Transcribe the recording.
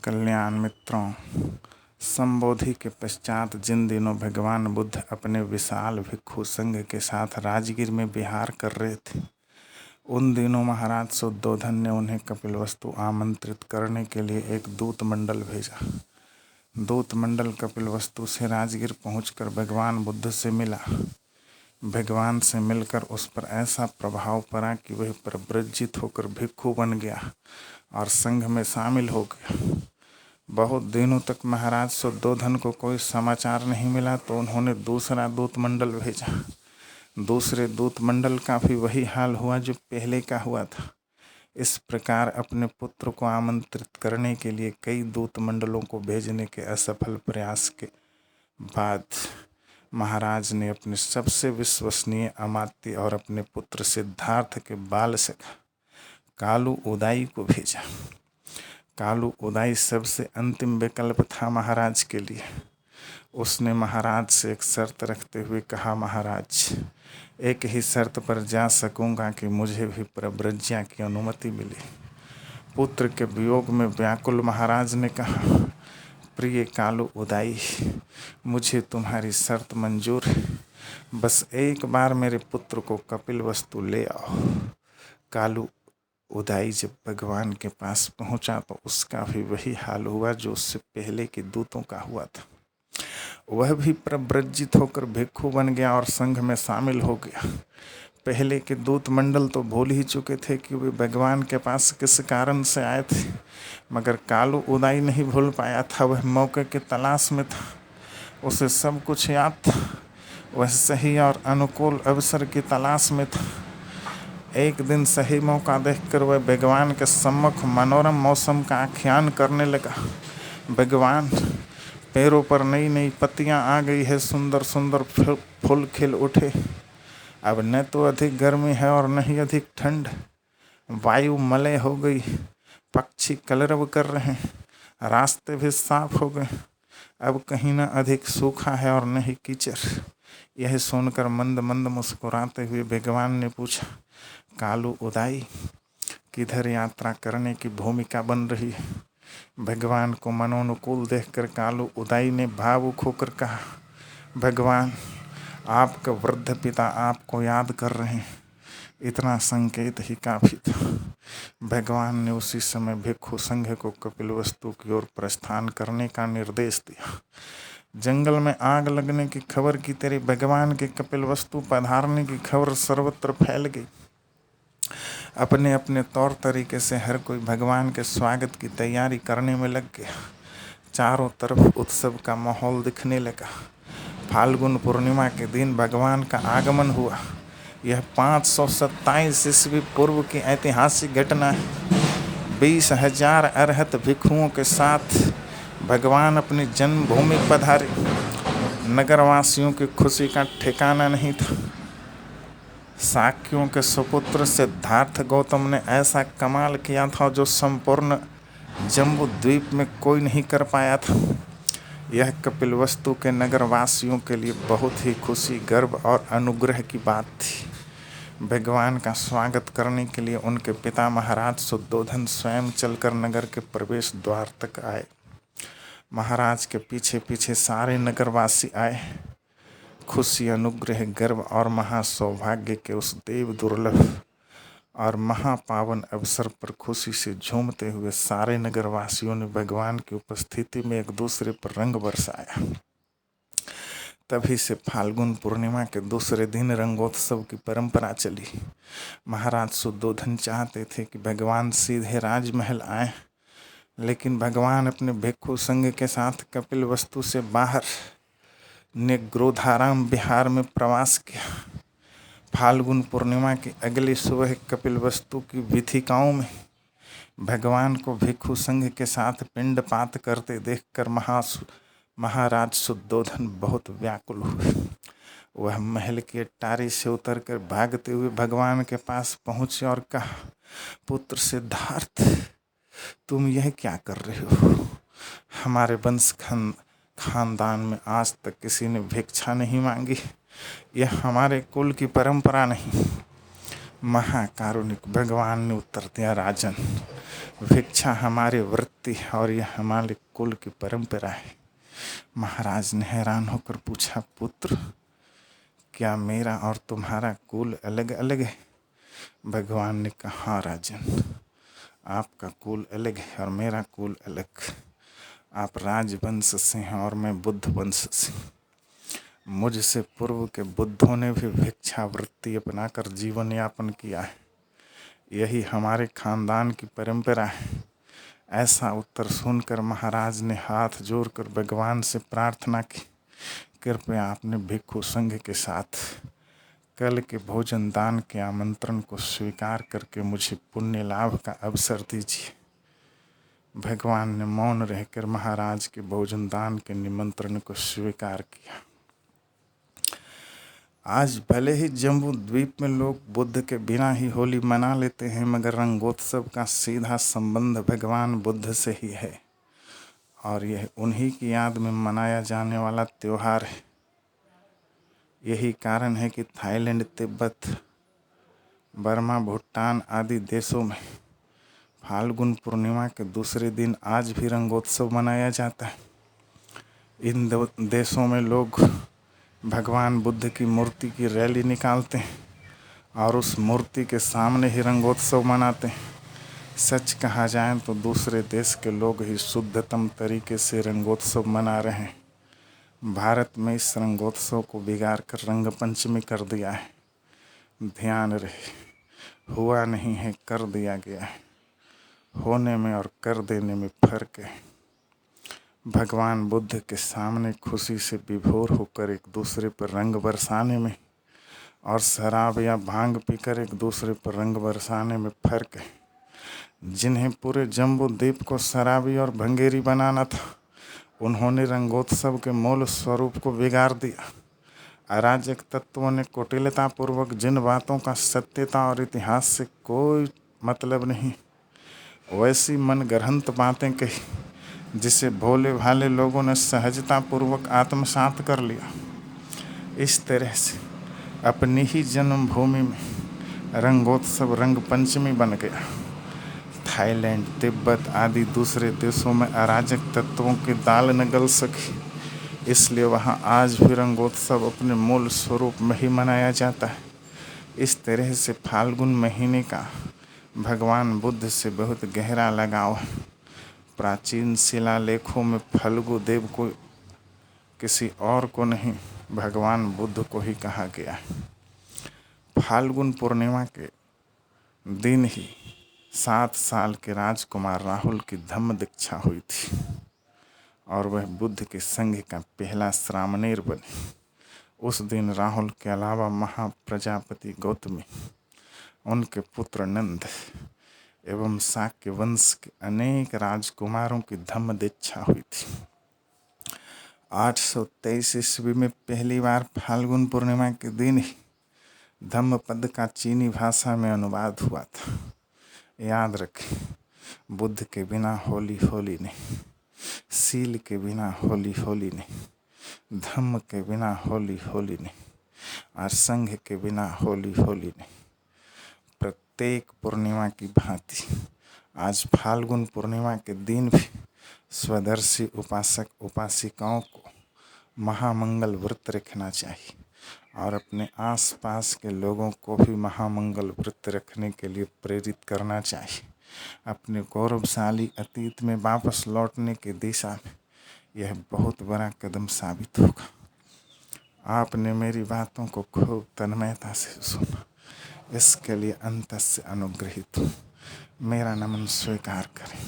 कल्याण मित्रों, संबोधि के पश्चात जिन दिनों भगवान बुद्ध अपने विशाल भिक्षु संघ के साथ राजगीर में विहार कर रहे थे, उन दिनों महाराज शुद्धोधन ने उन्हें कपिलवस्तु आमंत्रित करने के लिए एक दूत मंडल भेजा। दूत मंडल कपिलवस्तु से राजगीर पहुंचकर भगवान बुद्ध से मिला। भगवान से मिलकर उस पर ऐसा प्रभाव पड़ा कि वह प्रव्रजित होकर भिक्षु बन गया और संघ में शामिल हो गया। बहुत दिनों तक महाराज शुद्धोधन को कोई समाचार नहीं मिला तो उन्होंने दूसरा दूत मंडल भेजा। दूसरे दूत मंडल का भी वही हाल हुआ जो पहले का हुआ था। इस प्रकार अपने पुत्र को आमंत्रित करने के लिए कई दूत मंडलों को भेजने के असफल प्रयास के बाद महाराज ने अपने सबसे विश्वसनीय अमात्य और अपने पुत्र सिद्धार्थ के बाल सखा कालू उदाई को भेजा। कालू उदाई सबसे अंतिम विकल्प था महाराज के लिए। उसने महाराज से एक शर्त रखते हुए कहा, महाराज, एक ही शर्त पर जा सकूंगा कि मुझे भी प्रव्रज्या की अनुमति मिले। पुत्र के वियोग में व्याकुल महाराज ने कहा, प्रिय कालू उदाई, मुझे तुम्हारी शर्त मंजूर है, बस एक बार मेरे पुत्र को कपिलवस्तु ले आओ। कालू उदाई जब भगवान के पास पहुंचा तो उसका भी वही हाल हुआ जो उससे पहले के दूतों का हुआ था। वह भी प्रव्रजित होकर भिक्षु बन गया और संघ में शामिल हो गया। पहले के दूत मंडल तो भूल ही चुके थे कि वे भगवान के पास किस कारण से आए थे, मगर कालू उदाई नहीं भूल पाया था। वह मौके की तलाश में था, उसे सब कुछ याद था। वह सही और अनुकूल अवसर की तलाश में था। एक दिन सही मौका देखकर वह भगवान के सम्मुख मनोरम मौसम का आख्यान करने लगा। भगवान, पेड़ों पर नई नई पत्तियां आ गई है, सुंदर सुंदर फूल खिल उठे। अब न तो अधिक गर्मी है और न ही अधिक ठंड। वायु मलय हो गई, पक्षी कलरव कर रहे हैं, रास्ते भी साफ हो गए। अब कहीं न अधिक सूखा है और न ही कीचड़। यह सुनकर मंद मंद मुस्कुराते हुए भगवान ने पूछा, कालू उदाई, किधर यात्रा करने की भूमिका बन रही है? भगवान को मनोनुकूल देखकर कालू उदाई ने भावुक होकर कहा, भगवान, आपका वृद्ध पिता आपको याद कर रहे हैं। इतना संकेत ही काफी था। भगवान ने उसी समय भिक्षु संघ को कपिलवस्तु की ओर प्रस्थान करने का निर्देश दिया। जंगल में आग लगने की खबर की तेरे भगवान के कपिलवस्तु पधारने की खबर सर्वत्र फैल गई। अपने अपने तौर तरीके से हर कोई भगवान के स्वागत की तैयारी करने में लग गया। चारों तरफ उत्सव का माहौल दिखने लगा। फाल्गुन पूर्णिमा के दिन भगवान का आगमन हुआ। यह 527 ईस्वी पूर्व की ऐतिहासिक घटना है। 20,000 अरहत भिक्षुओं के साथ भगवान अपनी जन्मभूमि पधारे। नगरवासियों की खुशी का ठिकाना नहीं था। शाक्यों के सुपुत्र सिद्धार्थ गौतम ने ऐसा कमाल किया था जो संपूर्ण जम्बू द्वीप में कोई नहीं कर पाया था। यह कपिलवस्तु के नगरवासियों के लिए बहुत ही खुशी, गर्व और अनुग्रह की बात थी। भगवान का स्वागत करने के लिए उनके पिता महाराज शुद्धोधन स्वयं चलकर नगर के प्रवेश द्वार तक आए। महाराज के पीछे पीछे सारे नगरवासी आए। खुशी, अनुग्रह, गर्व और महासौभाग्य के उस देव दुर्लभ और महापावन अवसर पर खुशी से झूमते हुए सारे नगरवासियों ने भगवान की उपस्थिति में एक दूसरे पर रंग बरसाया। तभी से फाल्गुन पूर्णिमा के दूसरे दिन रंगोत्सव की परंपरा चली। महाराज शुद्धोधन चाहते थे कि भगवान सीधे राजमहल आए, लेकिन भगवान अपने भिक्षु संघ के साथ कपिलवस्तु से बाहर निग्रोधाराम विहार में प्रवास किया। फाल्गुन पूर्णिमा की अगली सुबह कपिलवस्तु की वीथिकाओं में भगवान को भिक्षु संघ के साथ पिंडपात करते देखकर महाराज शुद्धोधन बहुत व्याकुल हुए। वह महल की अट्टारी से उतरकर भागते हुए भगवान के पास पहुंचे और कहा, पुत्र सिद्धार्थ, तुम यह क्या कर रहे हो? हमारे वंश खानदान में आज तक किसी ने भिक्षा नहीं मांगी। यह हमारे कुल की परंपरा नहीं। महाकारुणिक भगवान ने उत्तर दिया, राजन, भिक्षा हमारी वृत्ति और यह हमारे कुल की परंपरा है। महाराज ने हैरान होकर पूछा, पुत्र, क्या मेरा और तुम्हारा कुल अलग अलग है? भगवान ने कहा, हाँ राजन, आपका कुल अलग है और मेरा कुल अलग। आप राजवंश से हैं और मैं बुद्ध वंश से। मुझसे पूर्व के बुद्धों ने भी भिक्षा वृत्ति अपनाकर जीवन यापन किया है। यही हमारे खानदान की परंपरा है। ऐसा उत्तर सुनकर महाराज ने हाथ जोड़कर भगवान से प्रार्थना की, कृपया आपने भिक्षु संघ के साथ कल के भोजन दान के आमंत्रण को स्वीकार करके मुझे पुण्य लाभ का अवसर दीजिए। भगवान ने मौन रहकर महाराज के भोजन दान के निमंत्रण को स्वीकार किया। आज भले ही जम्बू द्वीप में लोग बुद्ध के बिना ही होली मना लेते हैं, मगर रंगोत्सव का सीधा संबंध भगवान बुद्ध से ही है और यह उन्हीं की याद में मनाया जाने वाला त्योहार है। यही कारण है कि थाईलैंड, तिब्बत, बर्मा, भूटान आदि देशों में फाल्गुन पूर्णिमा के दूसरे दिन आज भी रंगोत्सव मनाया जाता है। इन देशों में लोग भगवान बुद्ध की मूर्ति की रैली निकालते हैं और उस मूर्ति के सामने ही रंगोत्सव मनाते हैं। सच कहा जाए तो दूसरे देश के लोग ही शुद्धतम तरीके से रंगोत्सव मना रहे हैं। भारत में इस रंगोत्सव को बिगाड़ कर रंग पंचमी कर दिया है। ध्यान रहे, हुआ नहीं है, कर दिया गया है। होने में और कर देने में फर्क है। भगवान बुद्ध के सामने खुशी से विभोर होकर एक दूसरे पर रंग बरसाने में और शराब या भांग पीकर एक दूसरे पर रंग बरसाने में फर्क है। जिन्हें पूरे जम्बू द्वीप को शराबी और भंगेरी बनाना था, उन्होंने रंगोत्सव के मूल स्वरूप को बिगाड़ दिया। अराजक तत्वों ने कुटिलतापूर्वक जिन बातों का सत्यता और इतिहास से कोई मतलब नहीं, वैसी मनगढ़ंत बातें कही जिसे भोले भाले लोगों ने सहजतापूर्वक आत्मसात कर लिया। इस तरह से अपनी ही जन्मभूमि में रंगोत्सव रंग पंचमी बन गया। थाईलैंड, तिब्बत आदि दूसरे देशों में अराजक तत्वों की दाल न गल सकी, इसलिए वहाँ आज भी रंगोत्सव अपने मूल स्वरूप में ही मनाया जाता है। इस तरह से फाल्गुन महीने का भगवान बुद्ध से बहुत गहरा लगाव है। प्राचीन शिलालेखों में फल्गु देव को किसी और को नहीं, भगवान बुद्ध को ही कहा गया है। फाल्गुन पूर्णिमा के दिन ही 7 साल के राजकुमार राहुल की धम्म दीक्षा हुई थी और वह बुद्ध के संघ का पहला श्रामणेर बने। उस दिन राहुल के अलावा महाप्रजापति गौतमी, उनके पुत्र नंद एवं शाक्य वंश के अनेक राजकुमारों की धम्म दीक्षा हुई थी। 823 ईस्वी में पहली बार फाल्गुन पूर्णिमा के दिन ही धम्मपद का चीनी भाषा में अनुवाद हुआ था। याद रखें, बुद्ध के बिना होली होली नहीं, सील के बिना होली होली नहीं, धम्म के बिना होली होली नहीं और संघ के बिना होली होली नहीं। प्रत्येक पूर्णिमा की भांति आज फाल्गुन पूर्णिमा के दिन भी स्वदर्शी उपासक उपासिकाओं को महामंगल व्रत रखना चाहिए और अपने आसपास के लोगों को भी महामंगल व्रत रखने के लिए प्रेरित करना चाहिए। अपने गौरवशाली अतीत में वापस लौटने की दिशा में यह बहुत बड़ा कदम साबित होगा। आपने मेरी बातों को खूब तन्मयता से सुना, इसके लिए अंत से अनुग्रहित हूँ। मेरा नमन स्वीकार करें।